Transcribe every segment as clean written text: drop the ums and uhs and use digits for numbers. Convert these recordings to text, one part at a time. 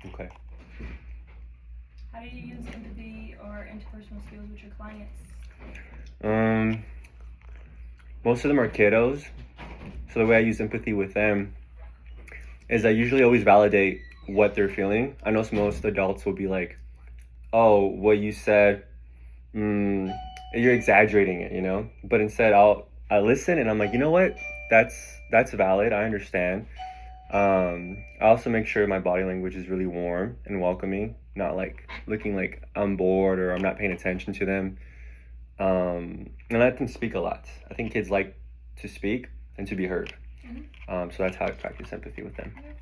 Okay. How do you use empathy or interpersonal skills with your clients? Um, Most of them are kiddos, so the way I use empathy with them is I usually always validate what they're feeling. I know most adults will be like, "Oh, what you said, mm, you're exaggerating it," you know. But instead, I listen and I'm like, you know what? That's valid. I understand. I also make sure my body language is really warm and welcoming, not like looking like I'm bored or I'm not paying attention to them. And let them speak a lot. I think kids like to speak and to be heard. So that's how I practice empathy with them. Okay.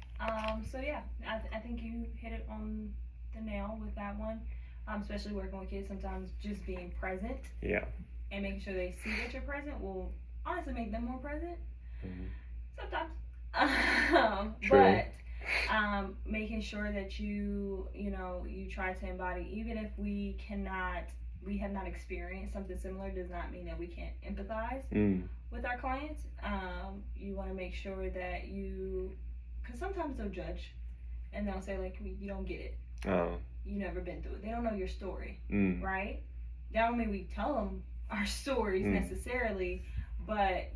So yeah, I think you hit it on the nail with that one. Especially working with kids, sometimes just being present Yeah. and making sure they see that you're present will honestly make them more present. Mm-hmm. Sometimes. True. But making sure that you try to embody, even if we have not experienced something similar, does not mean that we can't empathize with our clients. You want to make sure that because sometimes they'll judge and they'll say like, you don't get it. Oh. You never been through it. They don't know your story, right? That don't mean we tell them our stories necessarily, but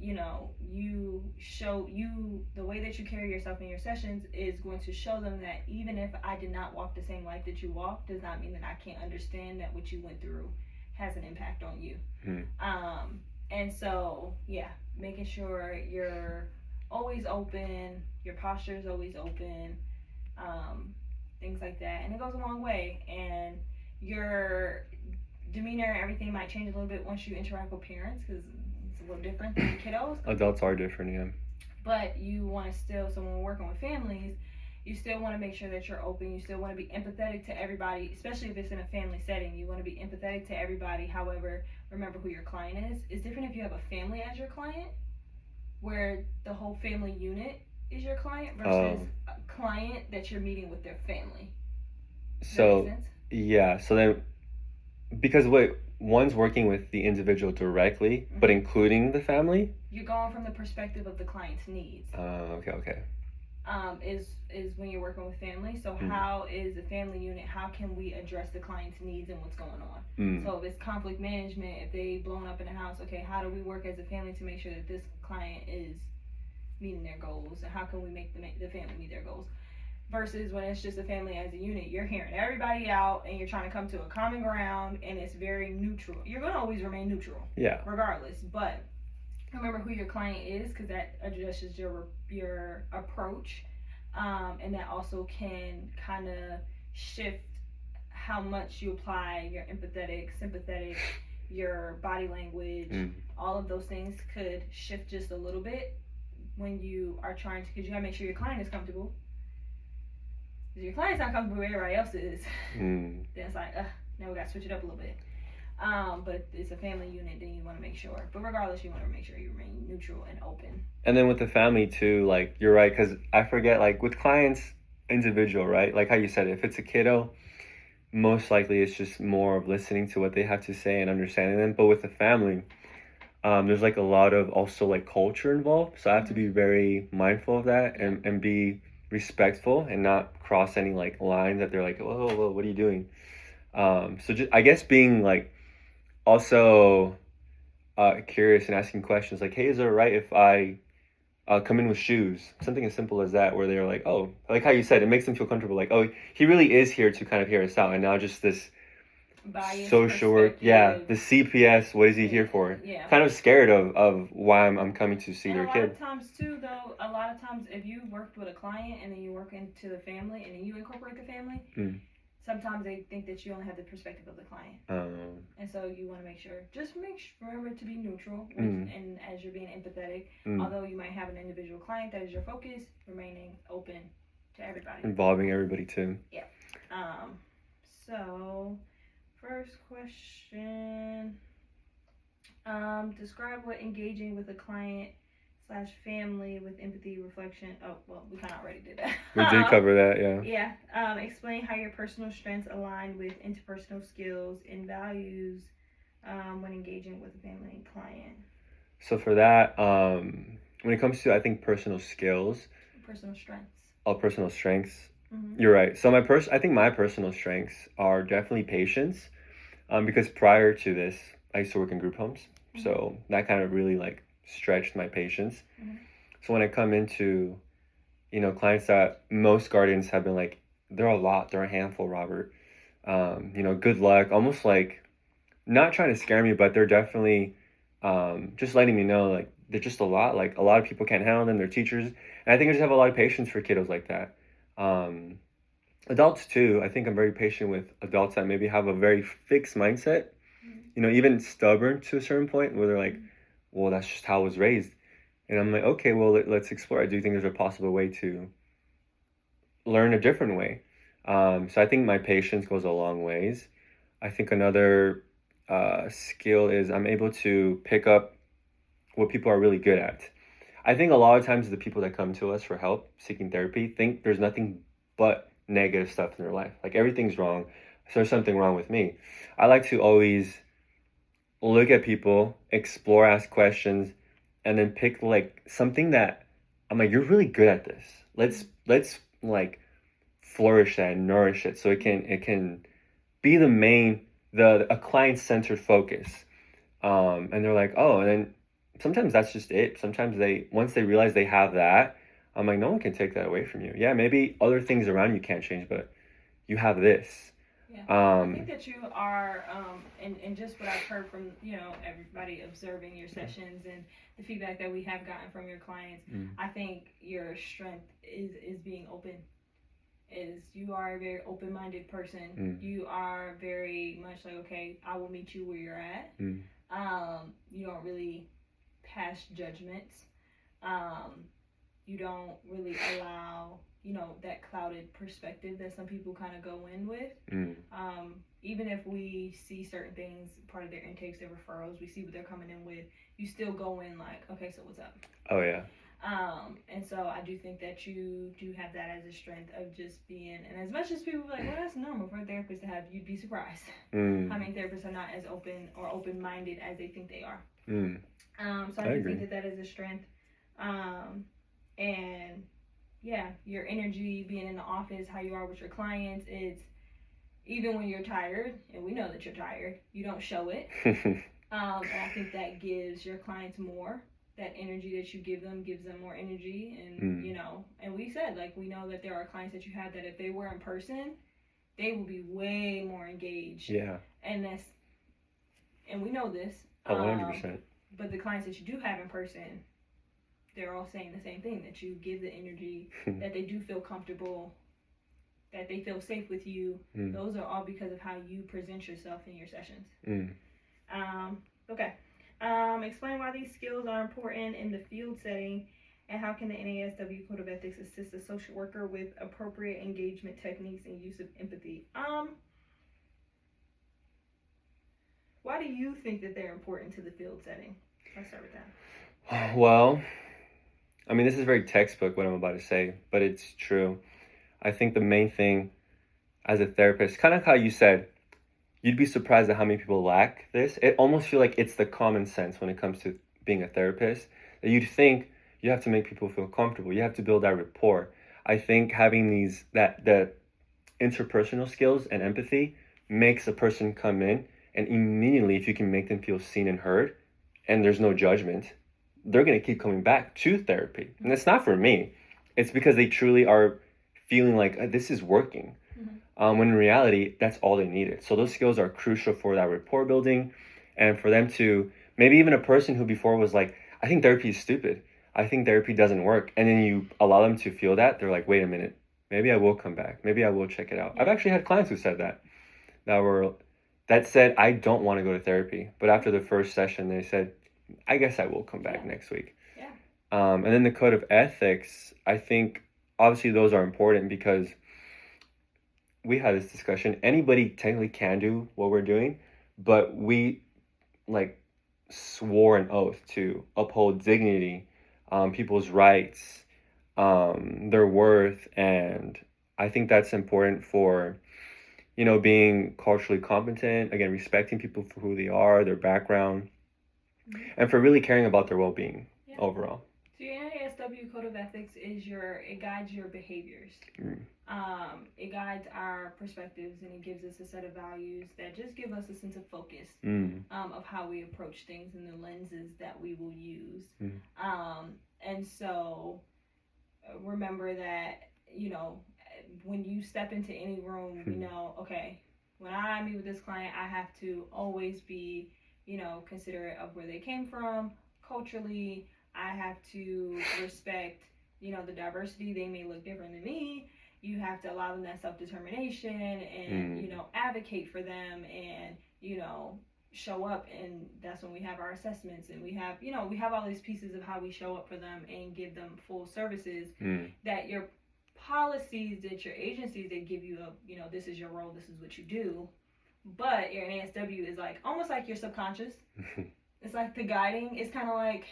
the way that you carry yourself in your sessions is going to show them that even if I did not walk the same life that you walked, does not mean that I can't understand that what you went through has an impact on you. And so yeah, making sure you're always open, your posture is always open, um, things like that, and it goes a long way. And your demeanor and everything might change a little bit once you interact with parents because it's a little different than kiddos. Adults are different, yeah. But you want to still, so when we're working with families, you still want to make sure that you're open. You still want to be empathetic to everybody, especially if it's in a family setting. You want to be empathetic to everybody. However, remember who your client is. It's different if you have a family as your client, where the whole family unit is your client versus a client that you're meeting with their family. Does that make sense? Yeah. So then, because one's working with the individual directly, but including the family. You're going from the perspective of the client's needs. Okay. Is when you're working with family. So how is the family unit? How can we address the client's needs and what's going on? So if it's conflict management, if they blown up in the house, okay, how do we work as a family to make sure that this client is meeting their goals, and how can we make the family meet their goals? Versus when it's just a family as a unit, you're hearing everybody out and you're trying to come to a common ground, and it's very neutral. You're going to always remain neutral, regardless. But remember who your client is, because that adjusts your approach, and that also can kind of shift how much you apply your empathetic, sympathetic, your body language. All of those things could shift just a little bit when you are trying to, because you gotta make sure your client is comfortable. If your client's not comfortable, everybody else is. Then it's like, now we gotta switch it up a little bit. But if it's a family unit, then you want to make sure. But regardless, you want to make sure you remain neutral and open. And then with the family too, like you're right, because I forget, like with clients, individual, right? Like how you said, if it's a kiddo, most likely it's just more of listening to what they have to say and understanding them. But with the family, there's like a lot of also like culture involved, so I have to be very mindful of that and be respectful and not cross any like lines that they're like, whoa, what are you doing? So just, I guess being like also curious and asking questions like, hey, is it right if I come in with shoes? Something as simple as that, where they're like, oh, like how you said, it makes them feel comfortable. Like, oh, he really is here to kind of hear us out, and not just this biased social work. Yeah, the CPS. What is he here for? Yeah. Kind of scared of why I'm coming to see their kid. A lot of times too, though, if you worked with a client and then you work into the family and then you incorporate the family, sometimes they think that you only have the perspective of the client. And so you want to make sure, remember to be neutral and as you're being empathetic, although you might have an individual client that is your focus, remaining open to everybody. Involving everybody too. Yeah. So first question, describe what engaging with a client / family with empathy, reflection. Oh, well, we kind of already did that. We did cover that, yeah. Yeah. Explain how your personal strengths align with interpersonal skills and values when engaging with a family and client. So for that, when it comes to, I think, personal skills. Personal strengths. Personal strengths. You're right. So I think my personal strengths are definitely patience. Because prior to this, I used to work in group homes, so that kind of really like stretched my patience. So when I come into, clients that most guardians have been like, they're a lot, they're a handful, Robert. Good luck, almost like not trying to scare me, but they're definitely just letting me know like they're just a lot. Like a lot of people can't handle them. They're teachers, and I think I just have a lot of patience for kiddos like that. Um, Adults too. I think I'm very patient with adults that maybe have a very fixed mindset. Even stubborn to a certain point where they're like, "Well, that's just how I was raised," and I'm like, "Okay, well, let's explore. I do think there's a possible way to learn a different way." So I think my patience goes a long ways. I think another skill is I'm able to pick up what people are really good at. I think a lot of times the people that come to us for help seeking therapy think there's nothing but negative stuff in their life. Like everything's wrong. So there's something wrong with me. I like to always look at people, explore, ask questions, and then pick like something that I'm like, you're really good at this. Let's like flourish that and nourish it so it can be the main the a client centered focus. And they're like, oh, and then sometimes that's just it. Sometimes they once they realize they have that, I'm like, no one can take that away from you. Yeah, maybe other things around you can't change, but you have this. Yeah, I think Um, that you are, and just what I've heard from everybody observing your sessions and the feedback that we have gotten from your clients. I think your strength is being open. Is you are a very open-minded person. You are very much like, okay, I will meet you where you're at. You don't really pass judgments. Um, you don't really allow that clouded perspective that some people kind of go in with. Even if we see certain things, part of their intakes, their referrals, we see what they're coming in with, you still go in like, okay, so what's up? oh yeah. And so I do think that you do have that as a strength of just being, and as much as people are like, well, that's normal for a therapist to have, you'd be surprised how many therapists are not as open or open-minded as they think they are. So I do think that is a strength. And yeah, your energy, being in the office, how you are with your clients, it's even when you're tired, and we know that you're tired, you don't show it. And I think that gives your clients more. That energy that you give them gives them more energy, and and we said like we know that there are clients that you have that if they were in person, they will be way more engaged. Yeah. And we know this. 100%. But the clients that you do have in person, they're all saying the same thing, that you give the energy, that they do feel comfortable, that they feel safe with you. Those are all because of how you present yourself in your sessions. Okay. Explain why these skills are important in the field setting, and how can the NASW Code of Ethics assist a social worker with appropriate engagement techniques and use of empathy? Why do you think that they're important to the field setting? Let's start with that. Well, I mean, this is very textbook what I'm about to say, but it's true. I think the main thing as a therapist, kind of how you said, you'd be surprised at how many people lack this. It almost feel like it's the common sense when it comes to being a therapist, that you'd think you have to make people feel comfortable. You have to build that rapport. I think having the interpersonal skills and empathy makes a person come in, and immediately if you can make them feel seen and heard, and there's no judgment, they're going to keep coming back to therapy. And it's not for me. It's because they truly are feeling like this is working. When in reality, that's all they needed. So those skills are crucial for that rapport building, and for them to, maybe even a person who before was like, I think therapy is stupid. I think therapy doesn't work. And then you allow them to feel that. They're like, wait a minute, maybe I will come back. Maybe I will check it out. I've actually had clients who said that said, I don't want to go to therapy. But after the first session, they said, I guess I will come back next week. And then the code of ethics, I think obviously those are important because we had this discussion. Anybody technically can do what we're doing, but we like swore an oath to uphold dignity, people's rights, their worth, and I think that's important for being culturally competent. Again, respecting people for who they are, their background, and for really caring about their well-being overall. So your NASW Code of Ethics it guides your behaviors. It guides our perspectives, and it gives us a set of values that just give us a sense of focus of how we approach things and the lenses that we will use. And so remember that, when you step into any room, okay, when I meet with this client, I have to always be, considerate of where they came from culturally. I have to respect, the diversity. They may look different than me. You have to allow them that self-determination and, advocate for them and, show up. And that's when we have our assessments, and we have all these pieces of how we show up for them and give them full services that your policies, that your agencies, they give you this is your role, this is what you do. But your NASW is like almost like your subconscious. It's like the guiding. It's kind of like,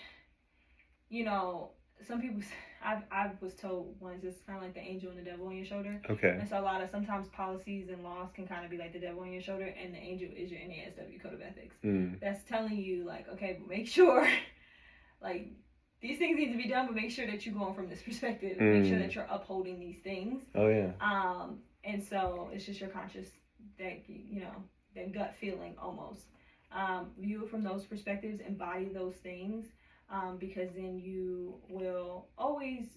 some people, I was told once, it's kind of like the angel and the devil on your shoulder. Okay. And so sometimes policies and laws can kind of be like the devil on your shoulder, and the angel is your NASW Code of Ethics. That's telling you, like, okay, but make sure, like, these things need to be done, but make sure that you're going from this perspective. Make sure that you're upholding these things. Oh, yeah. And so it's just your conscious, that, that gut feeling almost. View it from those perspectives, embody those things. Because then you'll always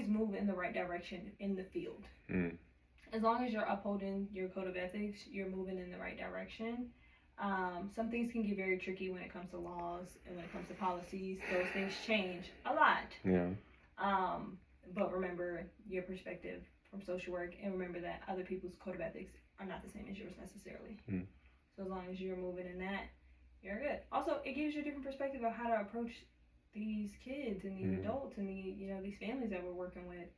move in the right direction in the field. As long as you're upholding your code of ethics, you're moving in the right direction. Some things can get very tricky when it comes to laws and when it comes to policies. Those things change a lot. Yeah. But remember your perspective from social work, and remember that other people's code of ethics are not the same as yours necessarily. So as long as you're moving in that, you're good. Also, it gives you a different perspective of how to approach these kids and these adults and these families that we're working with,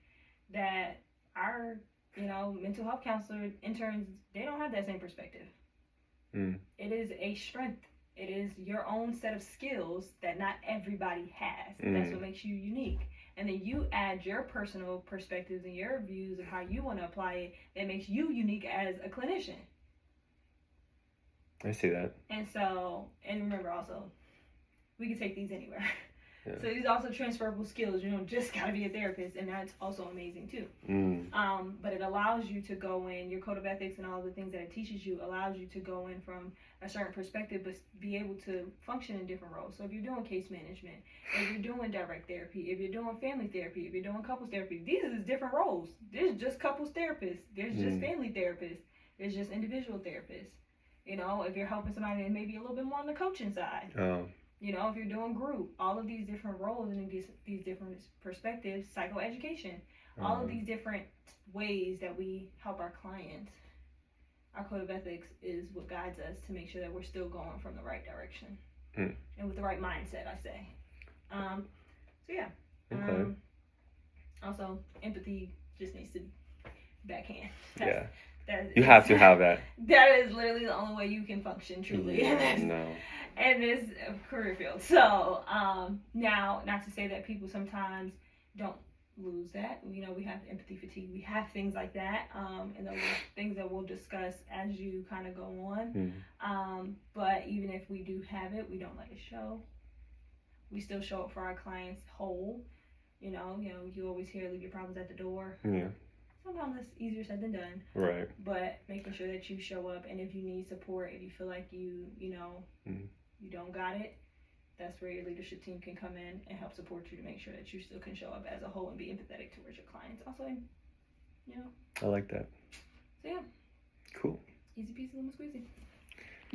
that our, mental health counselor interns, they don't have that same perspective. It is a strength. It is your own set of skills that not everybody has. That's what makes you unique. And then you add your personal perspectives and your views of how you want to apply it that makes you unique as a clinician. I see that. And remember also, we can take these anywhere. Yeah. So these are also transferable skills. You don't just gotta be a therapist, and that's also amazing too. But it allows you to go in, your code of ethics and all the things that it teaches you allows you to go in from a certain perspective, but be able to function in different roles. So if you're doing case management, if you're doing direct therapy, if you're doing family therapy, if you're doing couples therapy, these are different roles. There's just couples therapists. There's just family therapists. There's just individual therapists. If you're helping somebody, and maybe a little bit more on the coaching side. If you're doing group, all of these different roles and these different perspectives, psychoeducation, all of these different ways that we help our clients. Our code of ethics is what guides us to make sure that we're still going from the right direction and with the right mindset, I say. So yeah. Okay. Also, empathy just needs to backhand. You have to have that. That is literally the only way you can function truly. In this career field. So now, not to say that people sometimes don't lose that. We have empathy fatigue. We have things like that, and those are things that we'll discuss as you kind of go on. But even if we do have it, we don't let it show. We still show up for our clients whole. You always hear leave your problems at the door. Yeah. Sometimes it's easier said than done. Right. But making sure that you show up, and if you need support, if you feel like you don't got it, that's where your leadership team can come in and help support you to make sure that you still can show up as a whole and be empathetic towards your clients. Also, I like that. So yeah. Cool. Easy peasy, lemon squeezy.